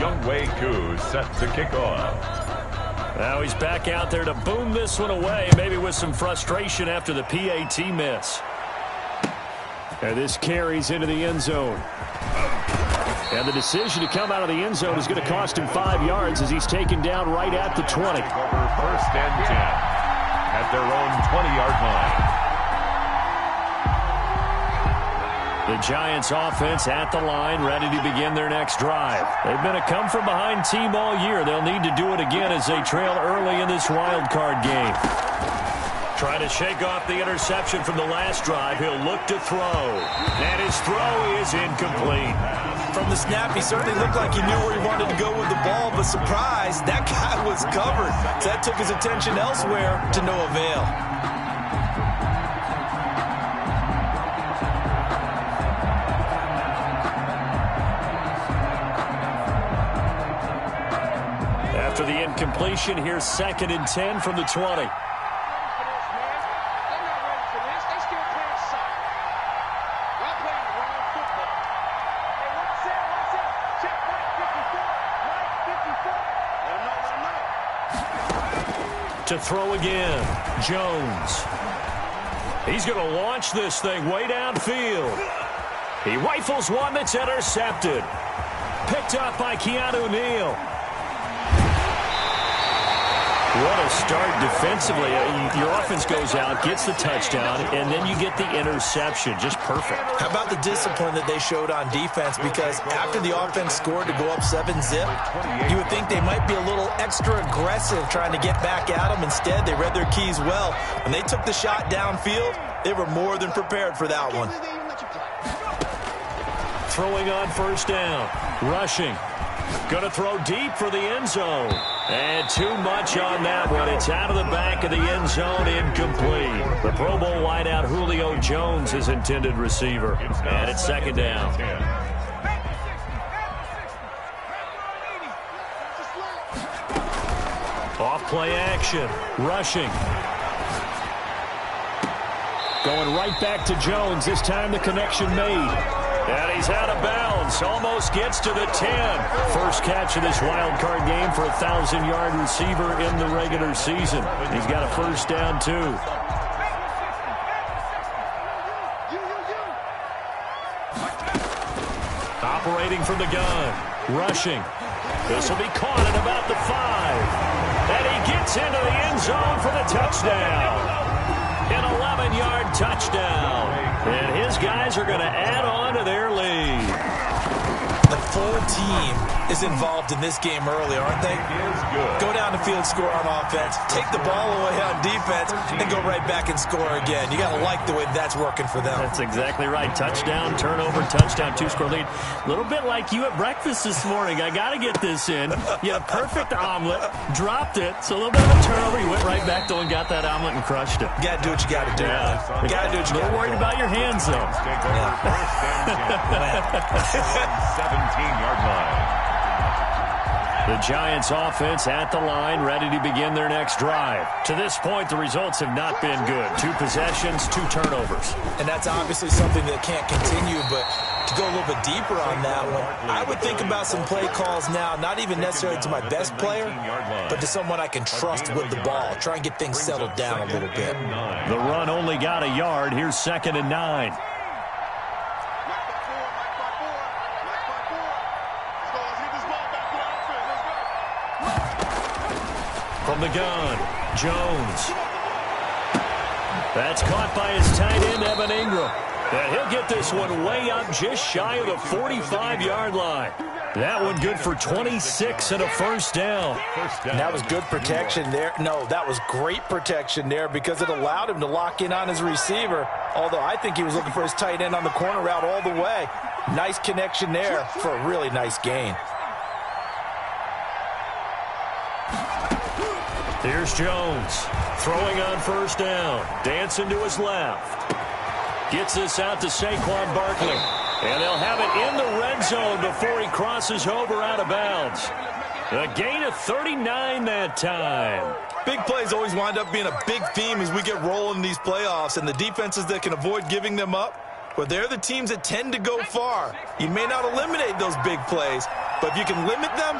Set to kick off. Now he's back out there to boom this one away, maybe with some frustration after the PAT miss. And this carries into the end zone. And the decision to come out of the end zone is going to cost him 5 yards as he's taken down right at the 20. First and 10 at their own 20-yard line. The Giants offense at the line, ready to begin their next drive. They've been a come-from-behind team all year. They'll need to do it again as they trail early in this wild card game. Trying to shake off the interception from the last drive. He'll look to throw. And his throw is incomplete. From the snap, he certainly looked like he knew where he wanted to go with the ball, but surprise, that guy was covered. So that took his attention elsewhere to no avail. After the incompletion, here's 2nd and 10 from the 20. To throw again, Jones. He's going to launch this thing way downfield. He rifles one that's intercepted. Picked up by Keanu Neal. What a start defensively. Your offense goes out, gets the touchdown, and then you get the interception. Just perfect. How about the discipline that they showed on defense? Because after the offense scored to go up 7-zip, you would think they might be a little extra aggressive trying to get back at them. Instead, they read their keys well. When they took the shot downfield, they were more than prepared for that one. Throwing on first down. Rushing. Going to throw deep for the end zone. And too much on that one. It's out of the back of the end zone, incomplete. The Pro Bowl wideout Julio Jones is intended receiver. And it's 2nd down. Off play action. Rushing. Going right back to Jones. This time the connection made. And he's out of bounds. Almost gets to the 10. First catch of this wild card game for a 1,000-yard receiver in the regular season. He's got a first down, too. Operating from the gun. Rushing. This will be caught at about the 5. And he gets into the end zone for the touchdown. An 11-yard touchdown. And his guys are going to add on to their lead. The full team is involved in this game early, aren't they? Go down the field, score on offense, take the ball away on defense, and go right back and score again. You got to like the way that's working for them. That's exactly right. Touchdown, turnover, touchdown, 2-score lead. A little bit like you at breakfast this morning. I got to get this in. You had a perfect omelet, dropped it, so a little bit of a turnover. You went right back, though, and got that omelet and crushed it. You got to do what you got to do. Yeah. You got to do what you got to do. A little worried about your hands, though. Yeah. 17-yard line. The Giants offense at the line, ready to begin their next drive. To this point, the results have not been good. 2 possessions, 2 turnovers. And that's obviously something that can't continue, but to go a little bit deeper on that one, I would think about some play calls now, not even necessarily to my best player, but to someone I can trust with the ball. Try and get things settled down a little bit. The run only got a yard. Here's 2nd and 9. From the gun, Jones. That's caught by his tight end, Evan Ingram. And he'll get this one way up just shy of the 45-yard line. That one good for 26 and a first down. And that was good protection there. No, that was great protection there because it allowed him to lock in on his receiver. Although I think he was looking for his tight end on the corner route all the way. Nice connection there for a really nice gain. Here's Jones throwing on first down. Dancing to his left. Gets this out to Saquon Barkley. And they'll have it in the red zone before he crosses over out of bounds. A gain of 39 that time. Big plays always wind up being a big theme as we get rolling in these playoffs. And the defenses that can avoid giving them up, Well, they're the teams that tend to go far. You may not eliminate those big plays, but if you can limit them,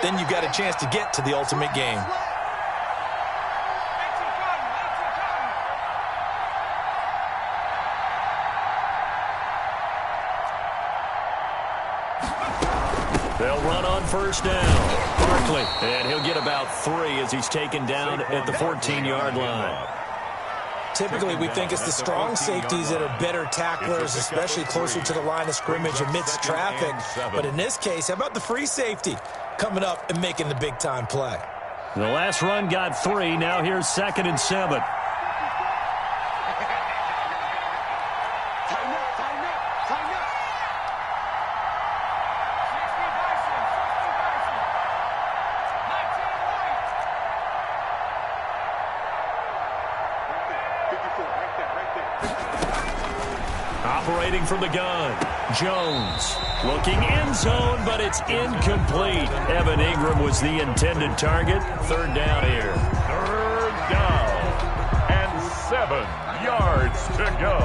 then you've got a chance to get to the ultimate game. They'll run on first down. Barkley, and he'll get about 3 as he's taken down at the 14-yard line. Typically, we think it's the strong safeties that are better tacklers, especially closer to the line of scrimmage amidst traffic. But in this case, how about the free safety coming up and making the big-time play? The last run got 3. Now here's 2nd and 7. Operating from the gun, Jones looking end zone, but it's incomplete. Evan Ingram was the intended target. 3rd down here. 3rd down and 7 yards to go.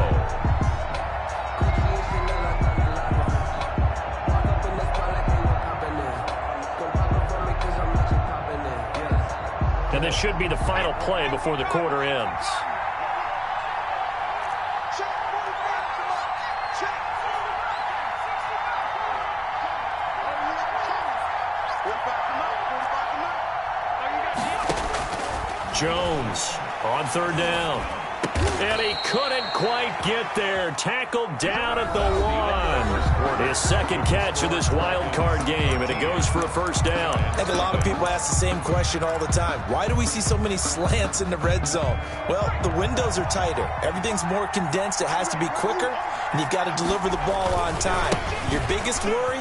And this should be the final play before the quarter ends. Jones on 3rd down. And he couldn't quite get there. Tackled down at the 1. His 2nd catch of this wild card game, and it goes for a 1st down. I think a lot of people ask the same question all the time. Why do we see so many slants in the red zone? Well, the windows are tighter. Everything's more condensed. It has to be quicker, and you've got to deliver the ball on time. Your biggest worry?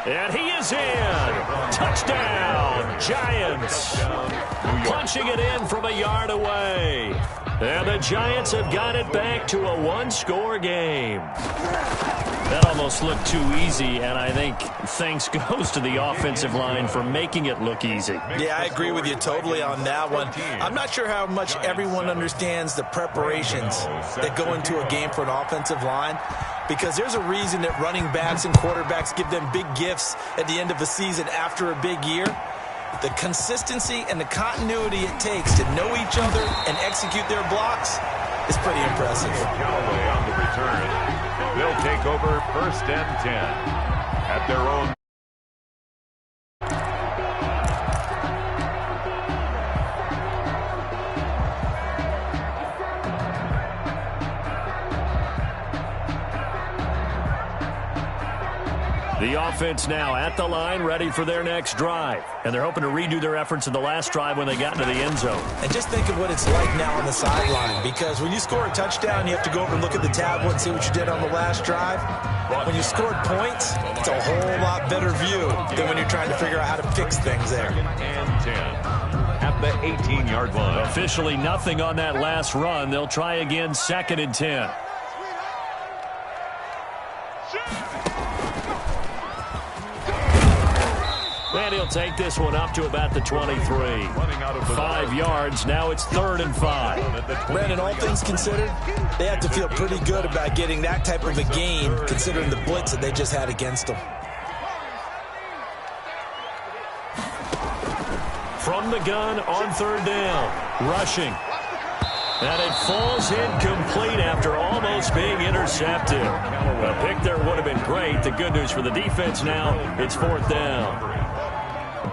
And he is in. Touchdown, Giants. Punching it in from a yard away. And the Giants have got it back to a 1-score game. That almost looked too easy, and I think thanks goes to the offensive line for making it look easy. Yeah, I agree with you totally on that one. I'm not sure how much everyone understands the preparations that go into a game for an offensive line, because there's a reason that running backs and quarterbacks give them big gifts at the end of a season after a big year. The consistency and the continuity it takes to know each other and execute their blocks is pretty impressive. Callaway on the return. They'll take over 1st and 10 at their own. The offense now at the line, ready for their next drive. And they're hoping to redo their efforts in the last drive when they got into the end zone. And just think of what it's like now on the sideline, because when you score a touchdown, you have to go over and look at the tablet and see what you did on the last drive. When you scored points, it's a whole lot better view than when you're trying to figure out how to fix things there. 2nd and 10 at the 18-yard line. Officially nothing on that last run. They'll try again 2nd and 10. And he'll take this one up to about the 23. 5 yards. Now it's 3rd and 5. Brandon, all things considered, they have to feel pretty good about getting that type of a gain, considering the blitz that they just had against them. From the gun on 3rd down. Rushing. And it falls incomplete after almost being intercepted. A pick there would have been great. The good news for the defense now, it's 4th down.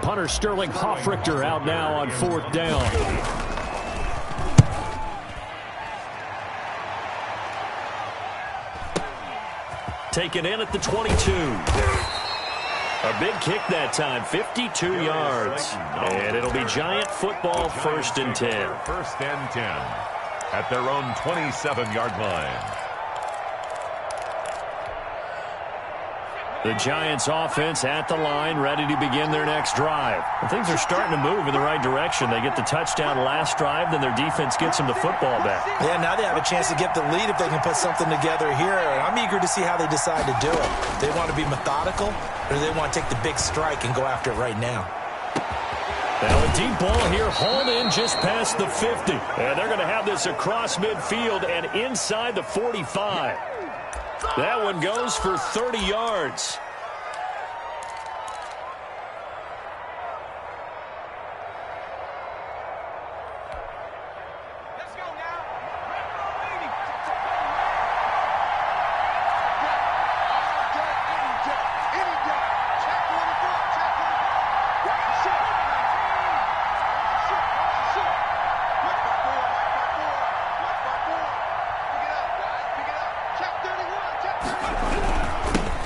Punter Sterling Hoffrichter out now on 4th down. Taken in at the 22. A big kick that time, 52 yards. And it'll be Giant football 1st and 10. 1st and 10 at their own 27-yard line. The Giants offense at the line, ready to begin their next drive. And things are starting to move in the right direction. They get the touchdown last drive, then their defense gets them the football back. Yeah, now they have a chance to get the lead if they can put something together here. And I'm eager to see how they decide to do it. They want to be methodical, or do they want to take the big strike and go after it right now? Now a deep ball here, hauled in just past the 50. And they're going to have this across midfield and inside the 45. That one goes for 30 yards.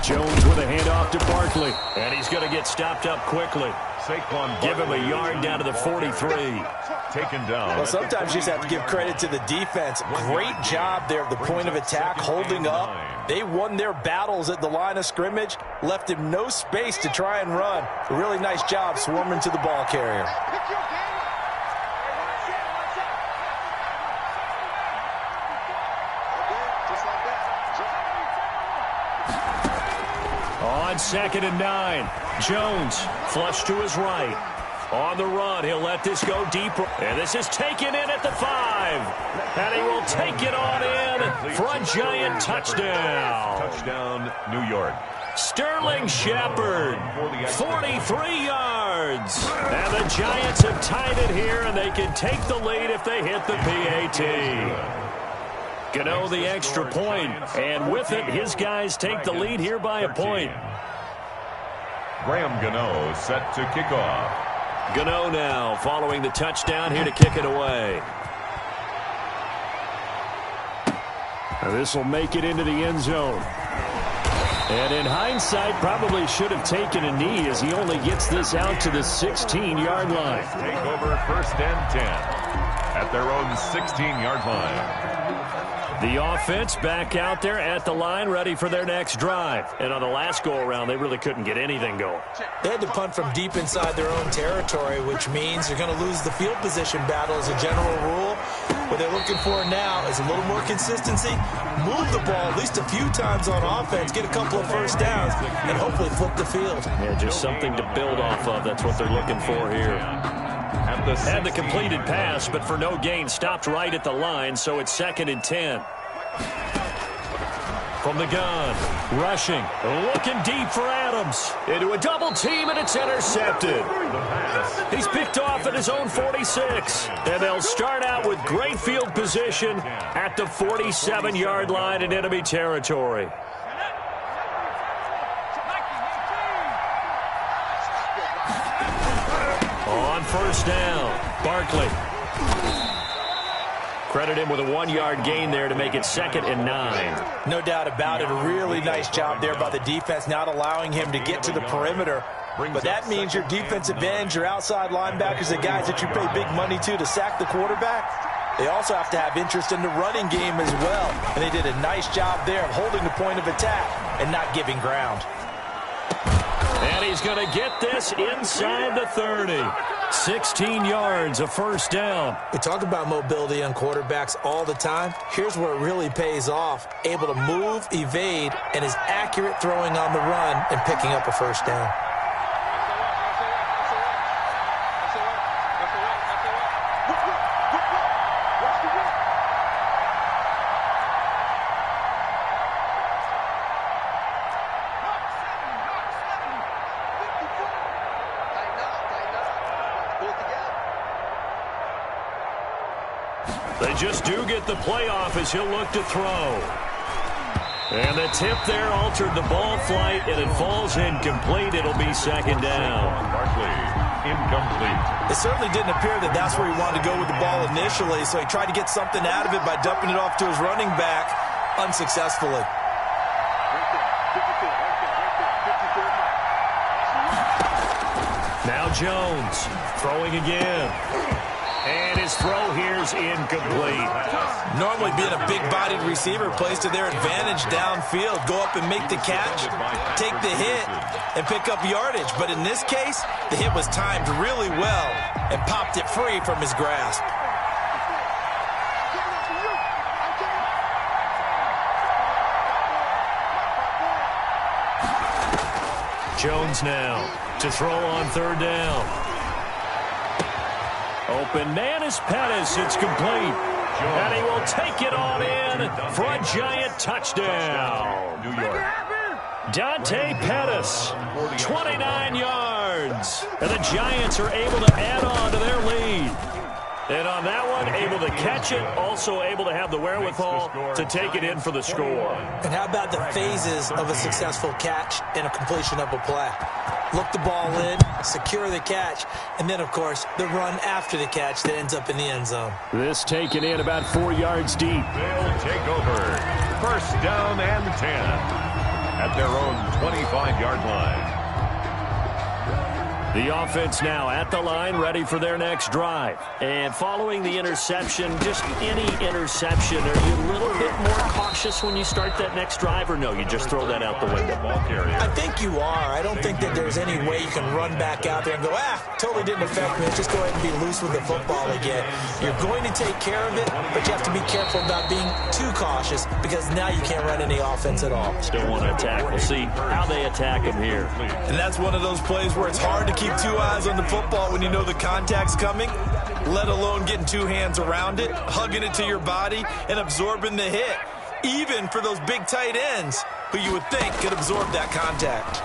Jones with a handoff to Barkley. And he's going to get stopped up quickly. Give him a yard down to the 43. Taken down. Well, sometimes you just have to give credit to the defense. Great job there at the point of attack, holding up. They won their battles at the line of scrimmage, left him no space to try and run. A really nice job swarming to the ball carrier. On 2nd and 9, Jones flush to his right. On the run, he'll let this go deeper. And this is taken in at the 5. And he will take it on in for a giant touchdown. Touchdown, New York. Sterling Shepard, 43 yards. And the Giants have tied it here, and they can take the lead if they hit the PAT. Gano the extra point, and with it, his guys take the lead here by a point. Graham Gano set to kick off. Gano now following the touchdown here to kick it away. This will make it into the end zone. And in hindsight, probably should have taken a knee as he only gets this out to the 16-yard line. Take over 1st and 10 at their own 16-yard line. The offense back out there at the line, ready for their next drive. And on the last go-around, they really couldn't get anything going. They had to punt from deep inside their own territory, which means they're going to lose the field position battle as a general rule. What they're looking for now is a little more consistency, move the ball at least a few times on offense, get a couple of first downs, and hopefully flip the field. Yeah, just something to build off of. That's what they're looking for here. Had the completed pass, but for no gain, stopped right at the line, so it's 2nd and 10. From the gun, rushing, looking deep for Adams. Into a double team, and it's intercepted. He's picked off at his own 46. And they'll start out with great field position at the 47-yard line in enemy territory. On 1st down, Barkley. Credit him with a 1-yard gain there to make it 2nd and 9. No doubt about it. A really nice job there by the defense, not allowing him to get to the perimeter. But that means your defensive ends, your outside linebackers, the guys that you pay big money to sack the quarterback, they also have to have interest in the running game as well. And they did a nice job there of holding the point of attack and not giving ground. And he's going to get this inside the 30. 16 yards, a 1st down. We talk about mobility on quarterbacks all the time. Here's where it really pays off. Able to move, evade, and is accurate throwing on the run and picking up a 1st down. They just do get the playoff as he'll look to throw. And the tip there altered the ball flight, and it falls incomplete. It'll be 2nd down. Barkley, incomplete. It certainly didn't appear that that's where he wanted to go with the ball initially, so he tried to get something out of it by dumping it off to his running back unsuccessfully. Now Jones throwing again. And his throw here's incomplete. Normally being a big-bodied receiver plays to their advantage downfield. Go up and make the catch, take the hit, and pick up yardage. But in this case, the hit was timed really well and popped it free from his grasp. Jones now to throw on 3rd down. Open man is Pettis. It's complete. And he will take it on in for a giant touchdown. New York. Dante Pettis, 29 yards. And the Giants are able to add on to their lead. And on that one, able to catch it, also able to have the wherewithal to take it in for the score. And how about the phases of a successful catch and a completion of a play? Look the ball in, secure the catch, and then, of course, the run after the catch that ends up in the end zone. This taken in about 4 yards deep. They'll take over. First down and 10 at their own 25-yard line. The offense now at the line, ready for their next drive. And following the interception, just any interception, are you a little bit more cautious when you start that next drive, or no, you just throw that out the window? I think you are. I don't think that there's any way you can run back out there and go, totally didn't affect me. Let's just go ahead and be loose with the football again. You're going to take care of it, but you have to be careful about being too cautious because now you can't run any offense at all. Still want to attack. We'll see how they attack him here. And that's one of those plays where it's hard to keep two eyes on the football when you know the contact's coming, let alone getting two hands around it, hugging it to your body, and absorbing the hit, even for those big tight ends who you would think could absorb that contact.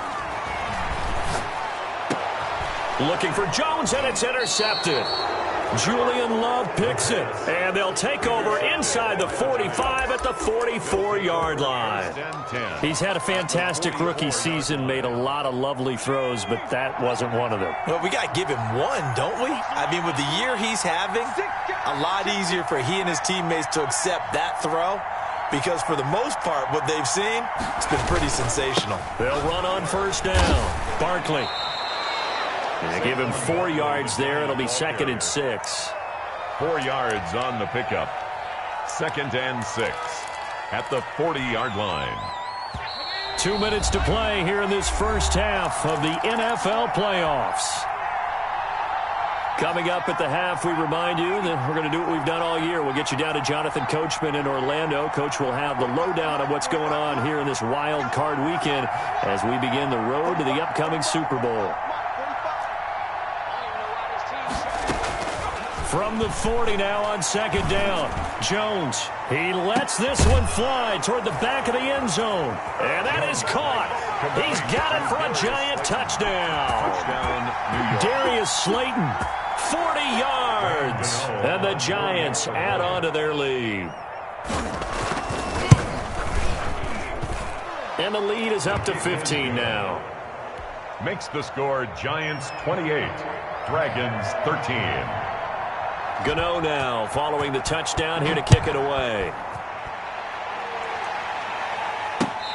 Looking for Jones, and it's intercepted. Julian Love picks it, and they'll take over inside the 45 at the 44-yard line. He's had a fantastic rookie season, made a lot of lovely throws, but that wasn't one of them. Well, we got to give him one, don't we? I mean, with the year he's having, a lot easier for he and his teammates to accept that throw because for the most part, what they've seen, it's been pretty sensational. They'll run on first down. Barkley. They give him 4 yards there. It'll be 2nd and 6. 4 yards on the pickup. 2nd and 6 at the 40-yard line. 2 minutes to play here in this first half of the NFL playoffs. Coming up at the half, we remind you that we're going to do what we've done all year. We'll get you down to Jonathan Coachman in Orlando. Coach will have the lowdown of what's going on here in this wild card weekend as we begin the road to the upcoming Super Bowl. From the 40 now on 2nd down. Jones, he lets this one fly toward the back of the end zone. And that is caught. He's got it for a giant touchdown. Darius Slayton, 40 yards. And the Giants add on to their lead. And the lead is up to 15 now. Makes the score Giants 28, Dragons 13. Gano now following the touchdown here to kick it away.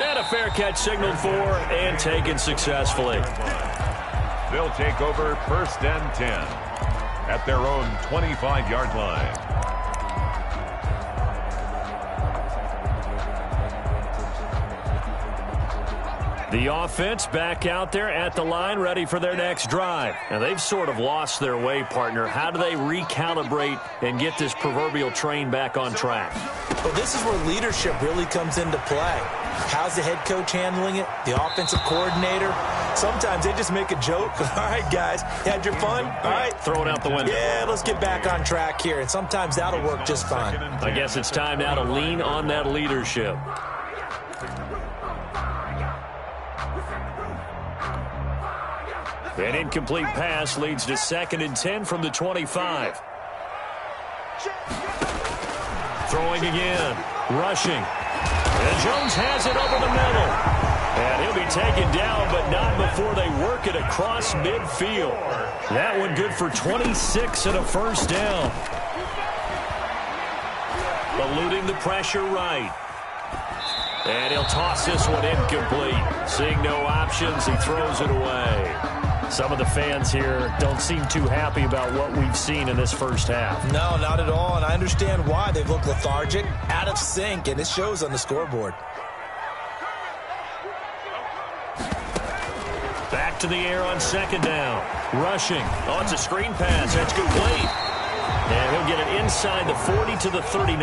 And a fair catch signaled for and taken successfully. They'll take over 1st and 10 at their own 25-yard line. The offense back out there at the line, ready for their next drive. Now, they've sort of lost their way, partner. How do they recalibrate and get this proverbial train back on track? Well, this is where leadership really comes into play. How's the head coach handling it? The offensive coordinator? Sometimes they just make a joke. All right, guys, you had your fun? All right. Throw it out the window. Yeah, let's get back on track here. And sometimes that'll work just fine. I guess it's time now to lean on that leadership. An incomplete pass leads to 2nd and 10 from the 25. Throwing again. Rushing. And Jones has it over the middle. And he'll be taken down, but not before they work it across midfield. That one good for 26 and a first down. Eluding the pressure right. And he'll toss this one incomplete. Seeing no options, he throws it away. Some of the fans here don't seem too happy about what we've seen in this first half. No, not at all, and I understand why. They've looked lethargic, out of sync, and it shows on the scoreboard. Back to the air on 2nd down. Rushing. Oh, it's a screen pass. That's complete. And he'll get it inside the 40 to the 39.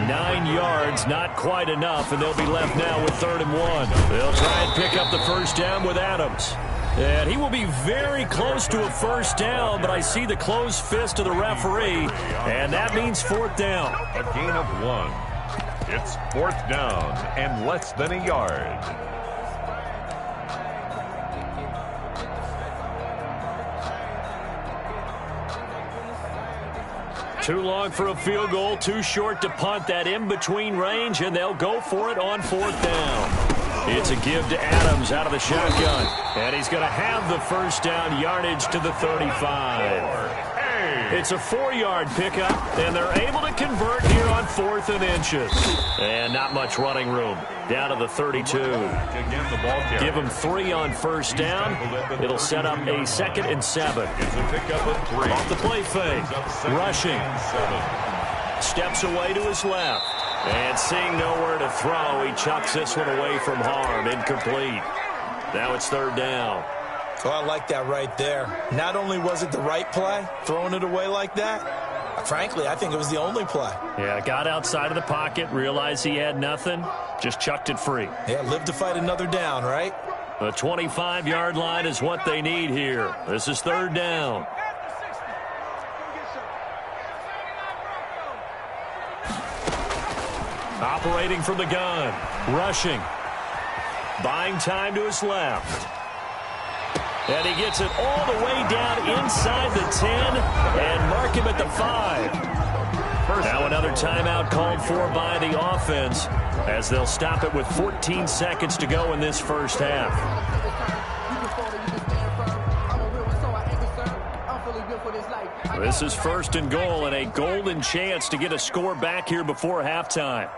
9 yards, not quite enough, and they'll be left now with 3rd and 1. They'll try and pick up the first down with Adams. And he will be very close to a first down, but I see the closed fist of the referee, and that means fourth down. A gain of 1. It's fourth down and less than a yard. Too long for a field goal, too short to punt. That in-between range, and they'll go for it on fourth down. It's a give to Adams out of the shotgun, and he's going to have the first down yardage to the 35. It's a 4-yard pickup, and they're able to convert here on 4th and inches. And not much running room. Down to the 32. Give them 3 on first down. It'll set up a 2nd and 7. Off the play fake. Rushing. Steps away to his left. And seeing nowhere to throw, he chucks this one away from harm. Incomplete. Now it's 3rd down. So I like that right there. Not only was it the right play, throwing it away like that, frankly, I think it was the only play. Yeah, got outside of the pocket, realized he had nothing, just chucked it free. Yeah, live to fight another down, right? The 25-yard line is what they need here. This is 3rd down. Operating from the gun. Rushing. Buying time to his left. And he gets it all the way down inside the 10 and mark him at the 5. Now another timeout called for by the offense as they'll stop it with 14 seconds to go in this first half. This is 1st and goal and a golden chance to get a score back here before halftime.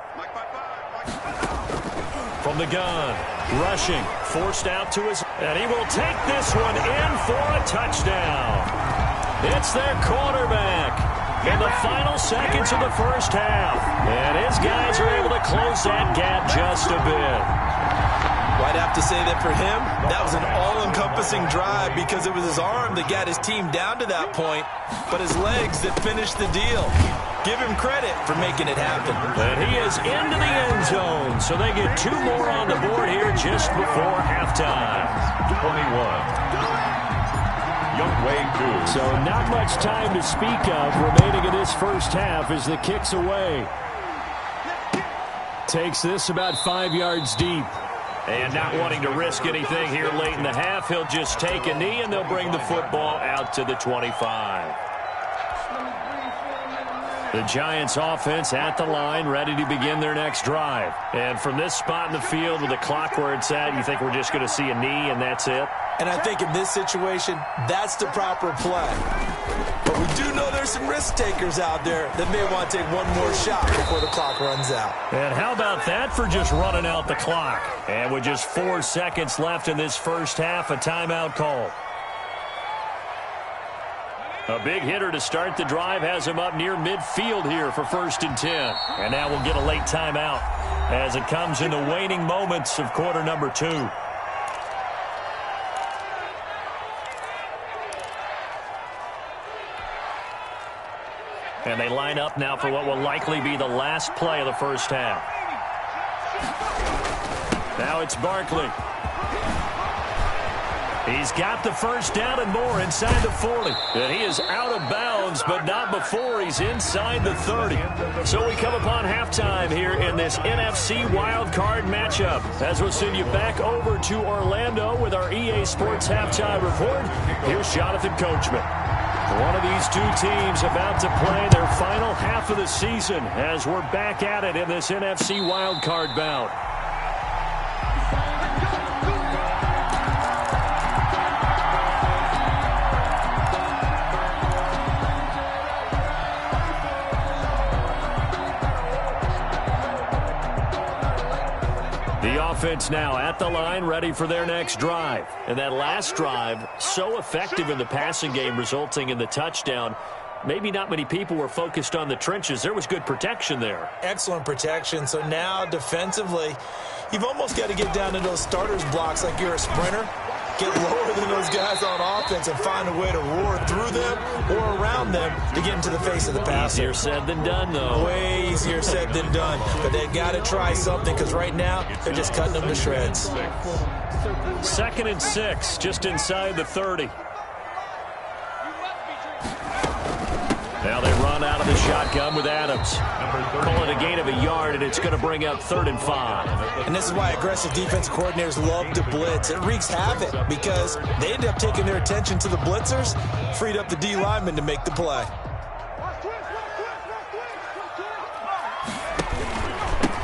From the gun, rushing, forced out to his, and he will take this one in for a touchdown. It's their quarterback in the final seconds of the first half, and his guys are able to close that gap just a bit. Well, I'd have to say that for him, that was an all-encompassing drive because it was his arm that got his team down to that point, but his legs that finished the deal. Give him credit for making it happen. And he is into the end zone, so they get 2 more on the board here just before halftime. 21. Young Wei Koo. So not much time to speak of remaining in this first half as the kick's away. Takes this about 5 yards deep. And not wanting to risk anything here late in the half, he'll just take a knee and they'll bring the football out to the 25. The Giants offense at the line, ready to begin their next drive. And from this spot in the field with the clock where it's at, you think we're just going to see a knee and that's it? And I think in this situation, that's the proper play. But we do know there's some risk takers out there that may want to take one more shot before the clock runs out. And how about that for just running out the clock? And with just 4 seconds left in this first half, a timeout call. A big hitter to start the drive has him up near midfield here for 1st and 10. And now we'll get a late timeout as it comes in the waning moments of quarter number 2. And they line up now for what will likely be the last play of the first half. Now it's Barkley. He's got the first down and more inside the 40. And he is out of bounds, but not before he's inside the 30. So we come upon halftime here in this NFC wildcard matchup. As we'll send you back over to Orlando with our EA Sports Halftime Report, here's Jonathan Coachman. One of these 2 teams about to play their final half of the season as we're back at it in this NFC wildcard bout. The offense now at the line, ready for their next drive. And that last drive, so effective in the passing game, resulting in the touchdown. Maybe not many people were focused on the trenches. There was good protection there. Excellent protection. So now defensively, you've almost got to get down to those starters blocks like you're a sprinter. get lower than those guys on offense and find a way to roar through them or around them to get into the face of the passer. Easier said than done, though. Way easier said than done. But they've got to try something because right now they're just cutting them to shreds. 2nd and 6, just inside the 30. Now they run out of the shotgun with Adams. Call it a gain of a yard, and it's going to bring up 3rd and 5. And this is why aggressive defensive coordinators love to blitz. It wreaks havoc because they end up taking their attention to the blitzers, freed up the D lineman to make the play.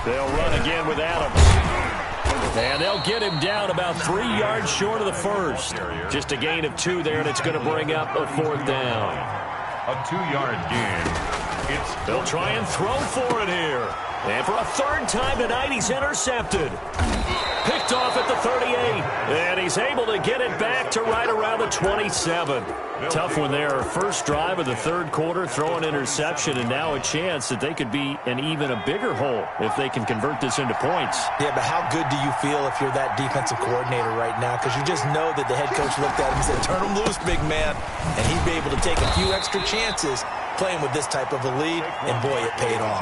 They'll run again with Adams. And they'll get him down about 3 yards short of the first. Just a gain of 2 there, and it's going to bring up a 4th down. A 2-yard gain. They'll try and throw for it here. And for a 3rd time tonight, he's intercepted. Picked off at the 38. And he's able to get it back to right around the 27. Tough one there. First drive of the 3rd quarter, throw an interception, and now a chance that they could be in even a bigger hole if they can convert this into points. Yeah, but how good do you feel if you're that defensive coordinator right now? Because you just know that the head coach looked at him and said, turn him loose, big man. And he'd be able to take a few extra chances playing with this type of a lead, and boy, it paid off.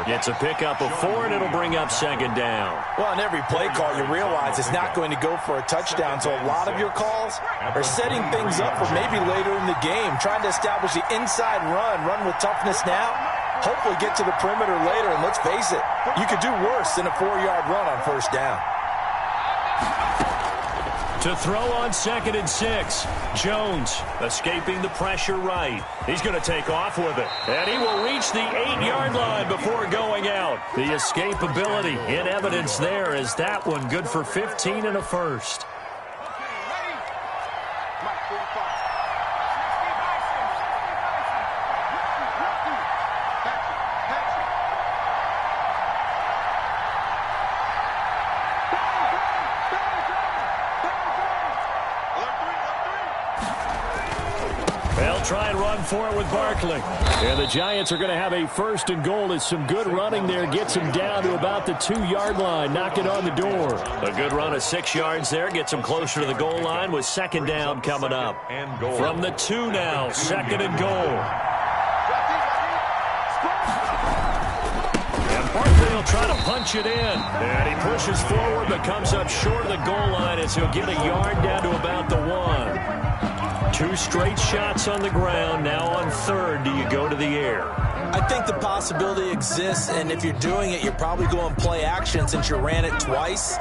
Gets a pickup of 4, and it'll bring up 2nd down. Well, on every play call, you realize it's not going to go for a touchdown, so a lot of your calls are setting things up for maybe later in the game, trying to establish the inside run with toughness now, hopefully get to the perimeter later, and let's face it, you could do worse than a 4-yard run on 1st down. To throw on 2nd and 6. Jones escaping the pressure right. He's going to take off with it. And he will reach the 8-yard line before going out. The escapability in evidence there is that one good for 15 and a first. Try and run for it with Barkley. And the Giants are going to have a 1st and goal as some good running there gets him down to about the 2-yard line. Knock it on the door. A good run of 6 yards there gets him closer to the goal line with 2nd down coming up. From the 2 now, 2nd and goal. And Barkley will try to punch it in. And he pushes forward but comes up short of the goal line as he'll get a yard down to about the 1. 2 straight shots on the ground. Now on 3rd, do you go to the air? I think the possibility exists, and if you're doing it, you're probably going play action since you ran it twice.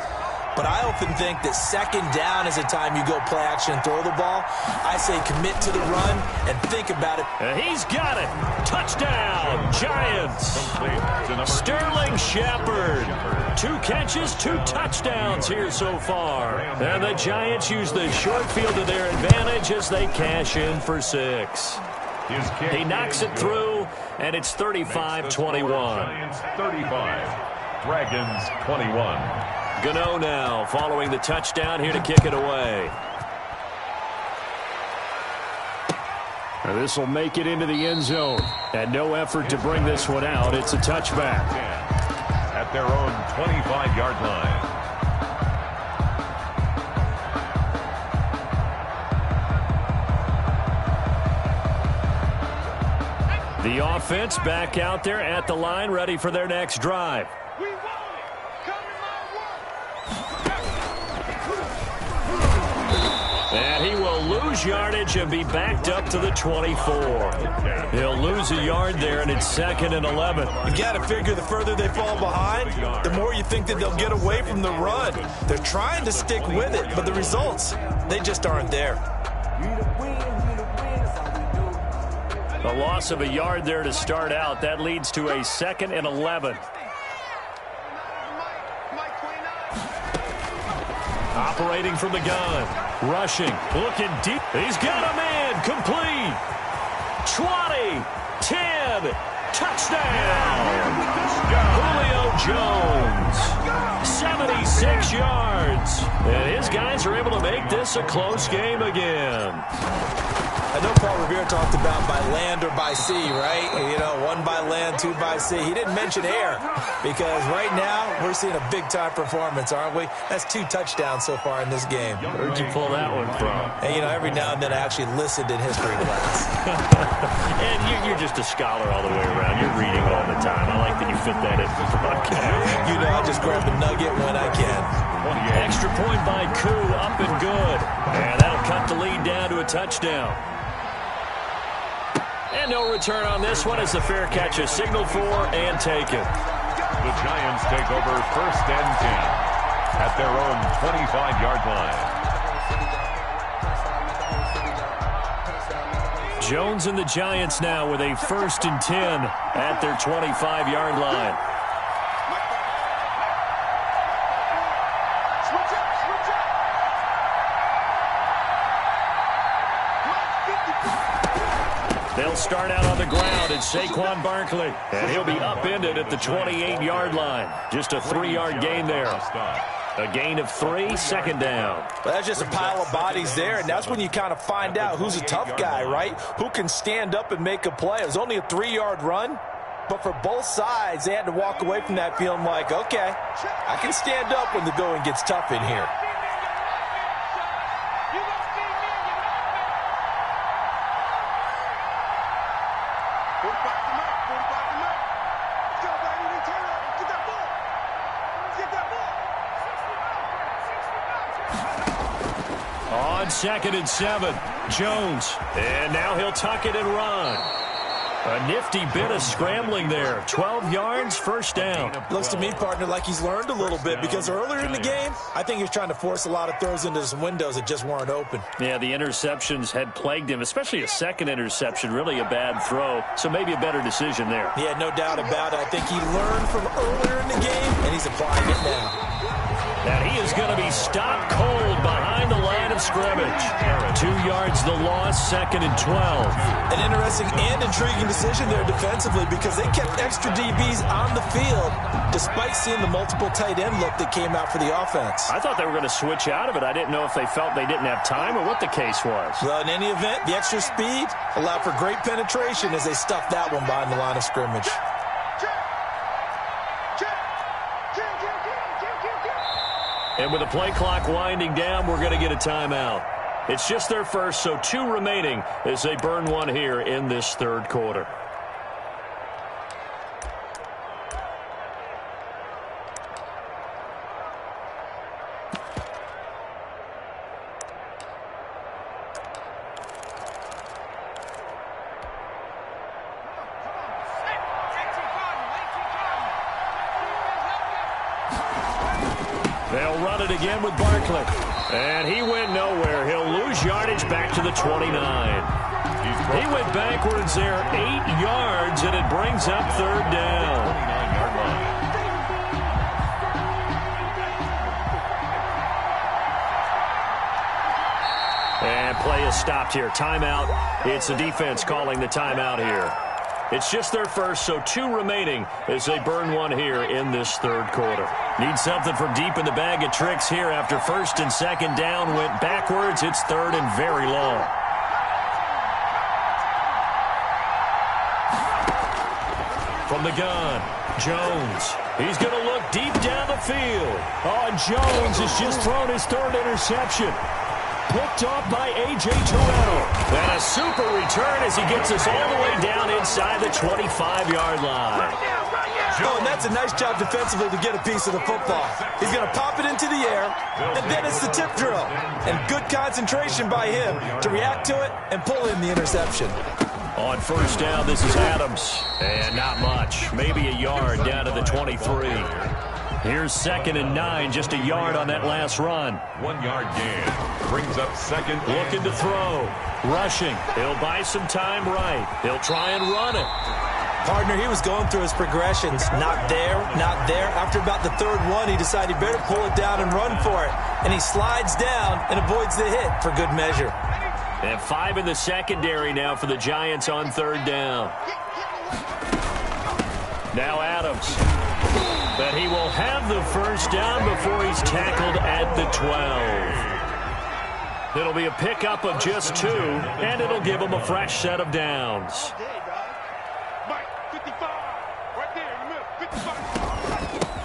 But I often think that 2nd down is a time you go play action and throw the ball. I say commit to the run and think about it. And he's got it. Touchdown, Giants. Sterling Shepard. 2 catches, 2 touchdowns here so far. And the Giants use the short field to their advantage as they cash in for 6. He knocks it through, and it's 35-21. Giants 35, Dragons 21. Gano now following the touchdown here to kick it away. This will make it into the end zone. And no effort to bring this one out. It's a touchback. At their own 25-yard line. The offense back out there at the line, ready for their next drive. And he will lose yardage and be backed up to the 24. He'll lose a yard there, and it's 2nd and 11. You got to figure the further they fall behind, the more you think that they'll get away from the run. They're trying to stick with it, but the results, they just aren't there. A loss of a yard there to start out. That leads to a 2nd and 11. Operating from the gun. Rushing. Looking deep. He's got a man. Complete. 20. 10. Touchdown. Julio Jones. 76 yards. And his guys are able to make this a close game again. I know Paul Revere talked about by land or by sea, right? You know, 1 by land, 2 by sea. He didn't mention air because right now we're seeing a big-time performance, aren't we? That's 2 touchdowns so far in this game. Where'd you pull that one from? And, you know, every now and then I actually listened in history class. And you're just a scholar all the way around. You're reading all the time. I like that you fit that in for broadcast. You know, I just grab a nugget when I can. Extra point by Koo, up and good. And that'll cut the lead down to a touchdown. And no return on this one as the fair catch is signaled for and taken. The Giants take over 1st and 10 at their own 25-yard line. Jones and the Giants now with a 1st and 10 at their 25-yard line. They'll start out on the ground. It's Saquon Barkley, and he'll be upended at the 28-yard line. Just a 3-yard gain there. A gain of 3, 2nd down. Well, that's just a pile of bodies there, and that's when you kind of find out who's a tough guy, right? Who can stand up and make a play. It was only a 3-yard run, but for both sides, they had to walk away from that feeling like, okay, I can stand up when the going gets tough in here. On 2nd and 7, Jones. And now he'll tuck it and run. A nifty bit of scrambling there. 12 yards, 1st down. Looks to me, partner, like he's learned a little bit because earlier in the game, I think he was trying to force a lot of throws into some windows that just weren't open. Yeah, the interceptions had plagued him, especially a 2nd interception, really a bad throw. So maybe a better decision there. Yeah, no doubt about it. I think he learned from earlier in the game, and he's applying it now. And he is going to be stopped cold behind the line of scrimmage. 2 yards the loss, 2nd and 12. An interesting and intriguing decision there defensively because they kept extra DBs on the field despite seeing the multiple tight end look that came out for the offense. I thought they were going to switch out of it. I didn't know if they felt they didn't have time or what the case was. Well, in any event, the extra speed allowed for great penetration as they stuffed that one behind the line of scrimmage. And with the play clock winding down, we're going to get a timeout. It's just their first, so 2 remaining as they burn one here in this 3rd quarter. They'll run it again with Barkley. And he went nowhere. He'll lose yardage back to the 29. He went backwards there 8 yards, and it brings up 3rd down. 29-yard line. And play is stopped here. Timeout. It's the defense calling the timeout here. It's just their first, so 2 remaining as they burn one here in this 3rd quarter. Need something from deep in the bag of tricks here after 1st and 2nd down. Went backwards. It's 3rd and very long. From the gun, Jones. He's going to look deep down the field. Oh, and Jones has just thrown his 3rd interception. Picked off by A.J. Terrell. And a super return as he gets us all the way down inside the 25-yard line. Oh, and that's a nice job defensively to get a piece of the football. He's going to pop it into the air, and then it's the tip drill. And good concentration by him to react to it and pull in the interception. On 1st down, this is Adams. And not much. Maybe a yard down to the 23. Here's 2nd and 9, just a yard on that last run. 1-yard gain. Brings up 2nd. Looking to throw. Rushing. He'll buy some time right. He'll try and run it. Partner, he was going through his progressions. Not there, not there. After about the 3rd one, he decided he better pull it down and run for it. And he slides down and avoids the hit for good measure. And 5 in the secondary now for the Giants on 3rd down. Now Adams. But he will have the 1st down before he's tackled at the 12. It'll be a pickup of just 2, and it'll give them a fresh set of downs.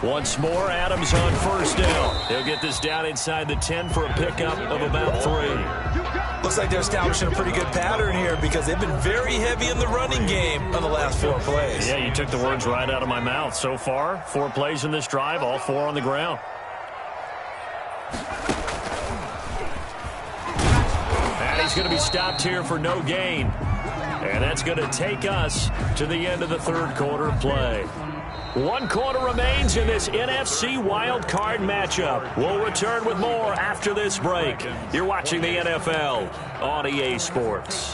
Once more, Adams on first down. He'll get this down inside the 10 for a pickup of about 3. Looks like they're establishing a pretty good pattern here because they've been very heavy in the running game on the last 4 plays. Yeah, you took the words right out of my mouth. So far, 4 plays in this drive, all 4 on the ground. And he's going to be stopped here for no gain. And that's going to take us to the end of the third quarter play. 1 quarter remains in this NFC Wild Card matchup. We'll return with more after this break. You're watching the NFL on EA Sports.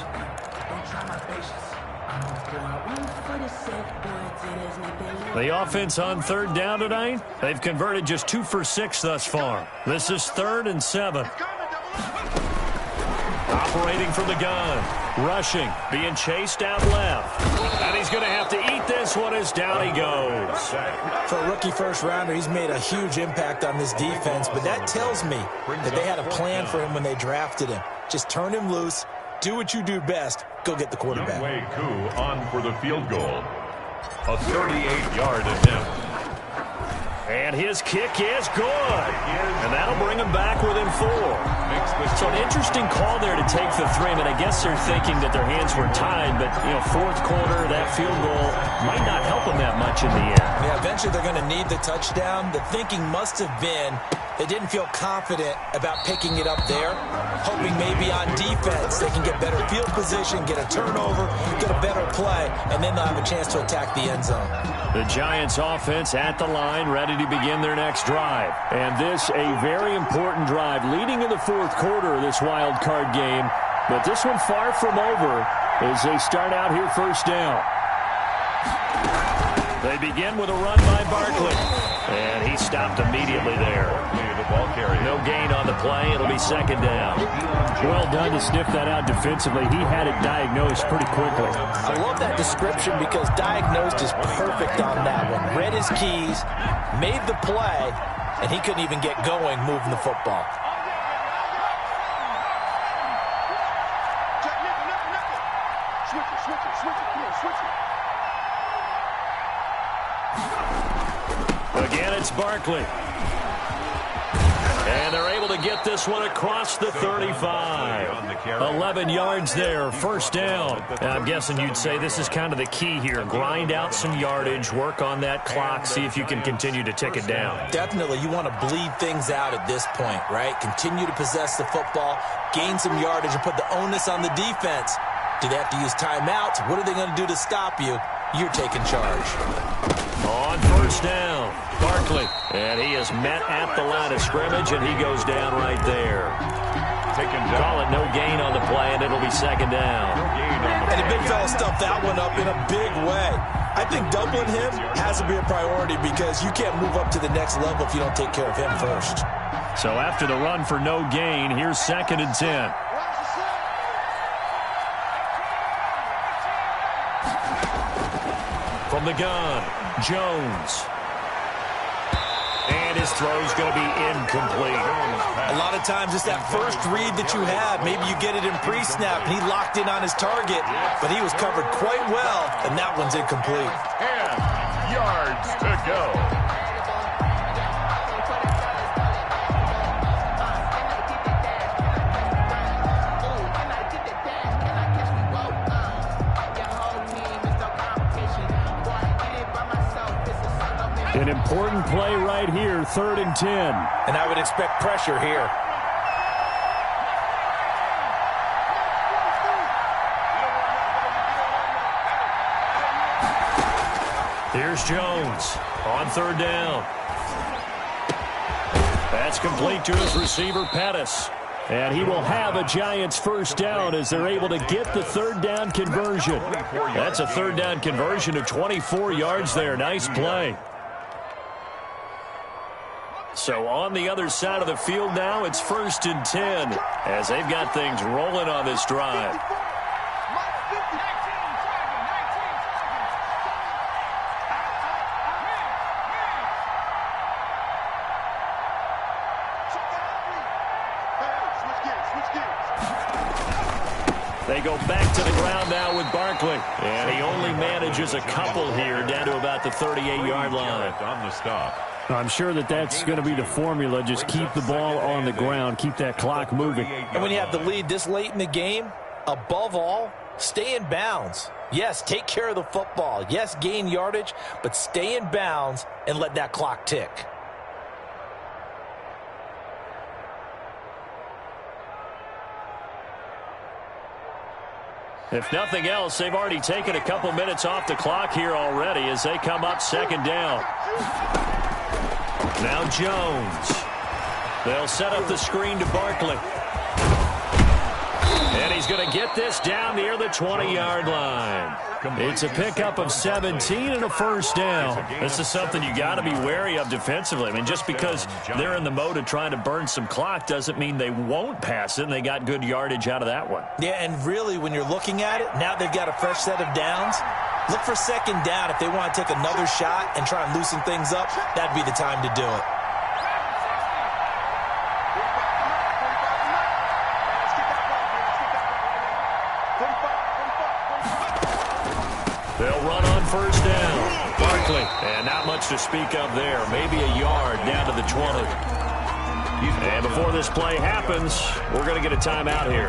The offense on third down tonight, they've converted just 2 for 6 thus far. This is 3rd and 7. Operating from the gun. Rushing. Being chased out left. And he's going to have to eat this one as down he goes. For a rookie first-rounder, he's made a huge impact on this defense, but that tells me that they had a plan for him when they drafted him. Just turn him loose, do what you do best, go get the quarterback. Younghoe Koo on for the field goal. A 38-yard attempt. And his kick is good. And that'll bring him back within 4. So an interesting call there to take the 3. I mean, I guess they're thinking that their hands were tied, but, fourth quarter, that field goal might not help them that much in the end. Yeah, eventually they're going to need the touchdown. The thinking must have been they didn't feel confident about picking it up there, hoping maybe on defense they can get better field position, get a turnover, get a better play, and then they'll have a chance to attack the end zone. The Giants offense at the line, ready to begin their next drive. And this, a very important drive leading in the fourth quarter of this wild card game. But this one far from over as they start out here first down. They begin with a run by Barkley. And he stopped immediately there. No gain on the play. It'll be second down. Well done to sniff that out defensively. He had it diagnosed pretty quickly. I love that description because diagnosed is perfect on that one. Read his keys, made the play, and he couldn't even get going moving the football. Again, it's Barkley. And they're able to get this one across the 35. 11 yards there, first down. And I'm guessing you'd say this is kind of the key here. Grind out some yardage, work on that clock, see if you can continue to tick it down. Definitely, you want to bleed things out at this point, right? Continue to possess the football, gain some yardage, and put the onus on the defense. Do they have to use timeouts? What are they going to do to stop you? You're taking charge. On first down, Barkley. And he is met at the line of scrimmage, and he goes down right there. Call it no gain on the play, and it'll be second down. And the big fella stuffed that one up in a big way. I think doubling him has to be a priority because you can't move up to the next level if you don't take care of him first. So after the run for no gain, here's 2nd and 10. From the gun, Jones. And his throw's going to be incomplete. A lot of times it's that first read that you have. Maybe you get it in pre-snap, and he locked in on his target, but he was covered quite well, and that one's incomplete. And yards to go. An important play right here, 3rd and 10. And I would expect pressure here. Here's Jones on 3rd down. That's complete to his receiver, Pettis. And he will have a Giants first down as they're able to get the 3rd down conversion. That's a 3rd down conversion of 24 yards there. Nice play. So on the other side of the field now, it's 1st and 10 as they've got things rolling on this drive. Switch gears. They go back to the ground now with Barkley. And he only manages a couple here down to about the 38-yard line. On the stop. I'm sure that's going to be the formula. Just keep the ball on the ground. Keep that clock moving. And when you have the lead this late in the game, above all, stay in bounds. Yes, take care of the football. Yes, gain yardage, but stay in bounds and let that clock tick. If nothing else, they've already taken a couple minutes off the clock here already as they come up second down. Now Jones. They'll set up the screen to Barkley. And he's going to get this down near the 20-yard line. It's a pickup of 17 and a first down. This is something you got to be wary of defensively. I mean, just because they're in the mode of trying to burn some clock doesn't mean they won't pass it, and they got good yardage out of that one. Yeah, and really, when you're looking at it, now they've got a fresh set of downs. Look for second down. If they want to take another shot and try and loosen things up, that'd be the time to do it. They'll run on first down. Barkley, and not much to speak of there. Maybe a yard down to the 20. And before this play happens, we're going to get a timeout here.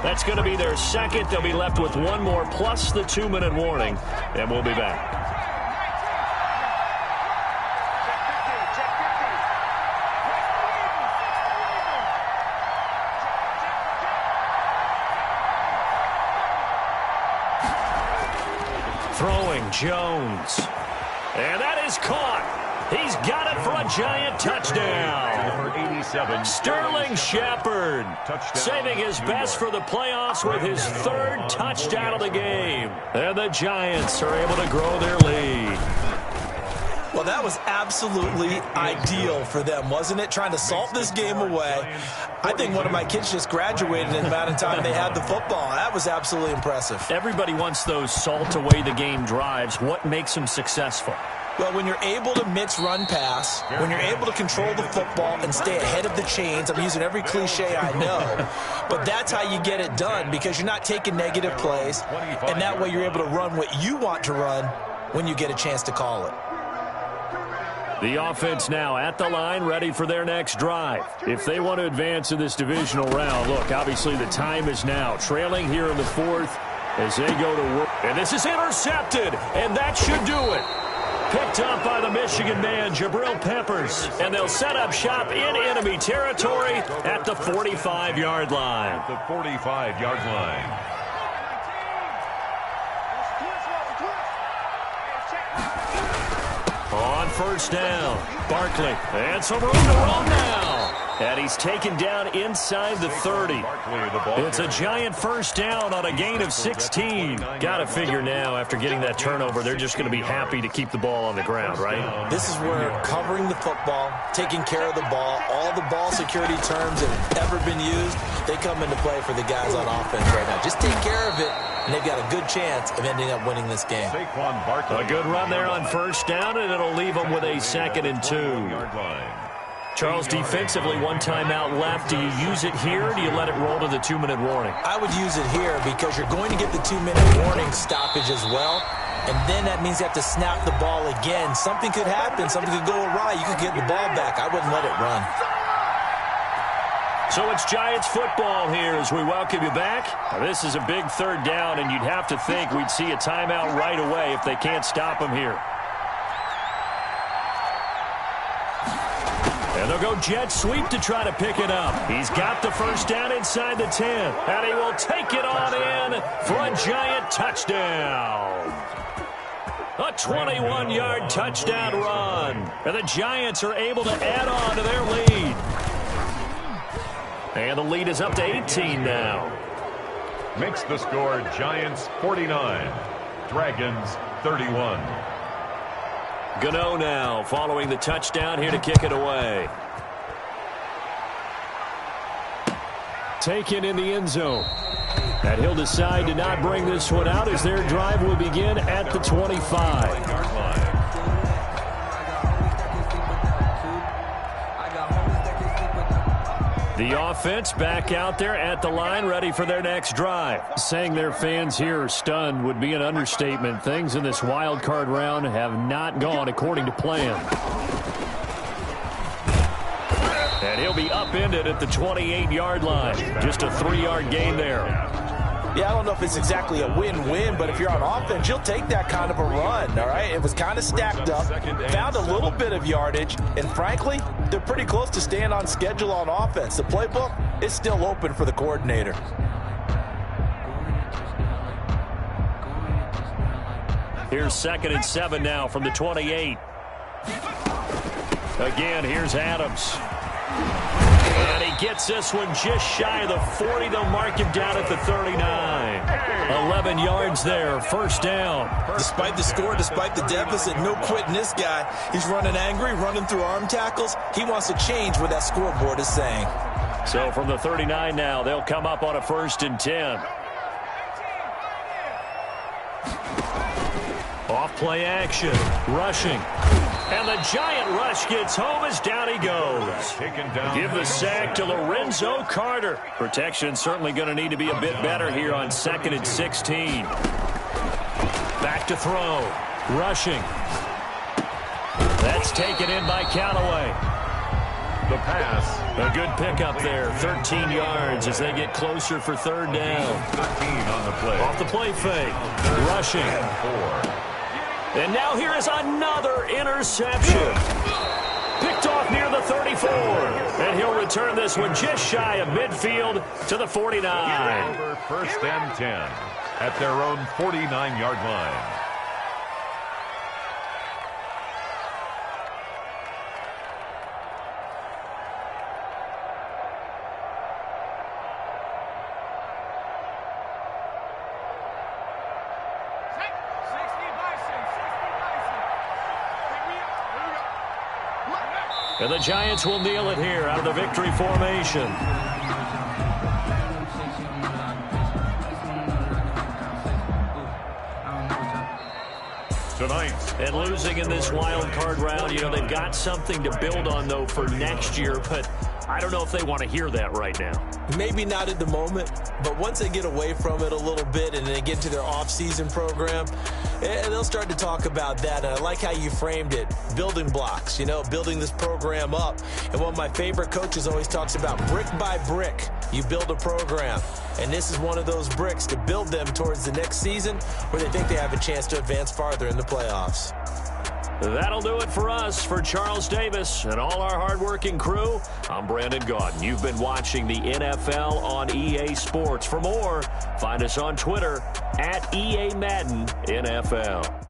That's going to be their second. They'll be left with one more plus the 2-minute warning, and we'll be back. Throwing Jones. And that is caught. He's got it for a giant touchdown. Number 87. Sterling Shepard saving his best for the playoffs with his third touchdown of the game. And the Giants are able to grow their lead. Well, that was absolutely ideal for them, wasn't it? Trying to salt this game away. I think one of my kids just graduated in the amount of time they had the football. That was absolutely impressive. Everybody wants those salt-away-the-game drives. What makes them successful? Well, when you're able to mix run-pass, when you're able to control the football and stay ahead of the chains, I'm using every cliche I know, but that's how you get it done because you're not taking negative plays, and that way you're able to run what you want to run when you get a chance to call it. The offense now at the line, ready for their next drive. If they want to advance in this divisional round, look, obviously the time is now. Trailing here in the fourth as they go to work. And this is intercepted, and that should do it. Picked up by the Michigan man, Jabril Peppers. And they'll set up shop in enemy territory at the 45-yard line. The 45-yard line. On first down, Barkley. And some room to run now. And he's taken down inside the 30. It's a giant first down on a gain of 16. Got to figure now, after getting that turnover, they're just going to be happy to keep the ball on the ground, right? This is where covering the football, taking care of the ball, all the ball security terms that have ever been used, they come into play for the guys on offense right now. Just take care of it, and they've got a good chance of ending up winning this game. A good run there on first down, and it'll leave them with a 2nd and 2. Charles, defensively, one timeout left. Do you use it here, or do you let it roll to the 2-minute warning? I would use it here because you're going to get the 2-minute warning stoppage as well, and then that means you have to snap the ball again. Something could happen. Something could go awry. You could get the ball back. I wouldn't let it run. So it's Giants football here as we welcome you back. Now, this is a big third down, and you'd have to think we'd see a timeout right away if they can't stop them here. And they'll go jet sweep to try to pick it up. He's got the first down inside the 10. And he will take it on in for a giant touchdown. A 21-yard touchdown run. And the Giants are able to add on to their lead. And the lead is up to 18 now. Makes the score Giants 49, Dragons 31. Gano now following the touchdown here to kick it away. Taken in the end zone. And he'll decide to not bring this one out as their drive will begin at the 25. The offense back out there at the line, ready for their next drive. Saying their fans here are stunned would be an understatement. Things in this wild card round have not gone according to plan. And he'll be upended at the 28-yard line. Just a 3-yard gain there. Yeah, I don't know if it's exactly a win-win, but if you're on offense, you'll take that kind of a run, all right? It was kind of stacked up, found a little bit of yardage, and frankly, they're pretty close to staying on schedule on offense. The playbook is still open for the coordinator. Here's 2nd and 7 now from the 28. Again, here's Adams. And he gets this one just shy of the 40. They'll mark him down at the 39. 11 yards there, first down. Despite the score, despite the deficit, no quitting this guy. He's running angry, running through arm tackles. He wants to change what that scoreboard is saying. So from the 39 now, they'll come up on a 1st and 10. Off play action, rushing. And the giant rush gets home as down he goes. Give the sack to Lorenzo Carter. Protection certainly going to need to be a bit better here on 2nd and 16. Back to throw. Rushing. That's taken in by Callaway. The pass. A good pickup there. 13 yards as they get closer for 3rd down. 13 on the play. Off the play fake. Rushing. And 4. And now here is another interception. Picked off near the 34. And he'll return this one just shy of midfield to the 49. Over 1st and 10 at their own 49-yard line. And the Giants will kneel it here out of the victory formation. Tonight. And losing in this wild card round, you know, they've got something to build on, though, for next year. But I don't know if they want to hear that right now. Maybe not at the moment, but once they get away from it a little bit and they get to their off-season program, they'll start to talk about that. And I like how you framed it, building blocks, you know, building this program up. And one of my favorite coaches always talks about brick by brick, you build a program. And this is one of those bricks to build them towards the next season where they think they have a chance to advance farther in the playoffs. That'll do it for us. For Charles Davis and all our hardworking crew, I'm Brandon Gaudin. You've been watching the NFL on EA Sports. For more, find us on Twitter @EA Madden NFL.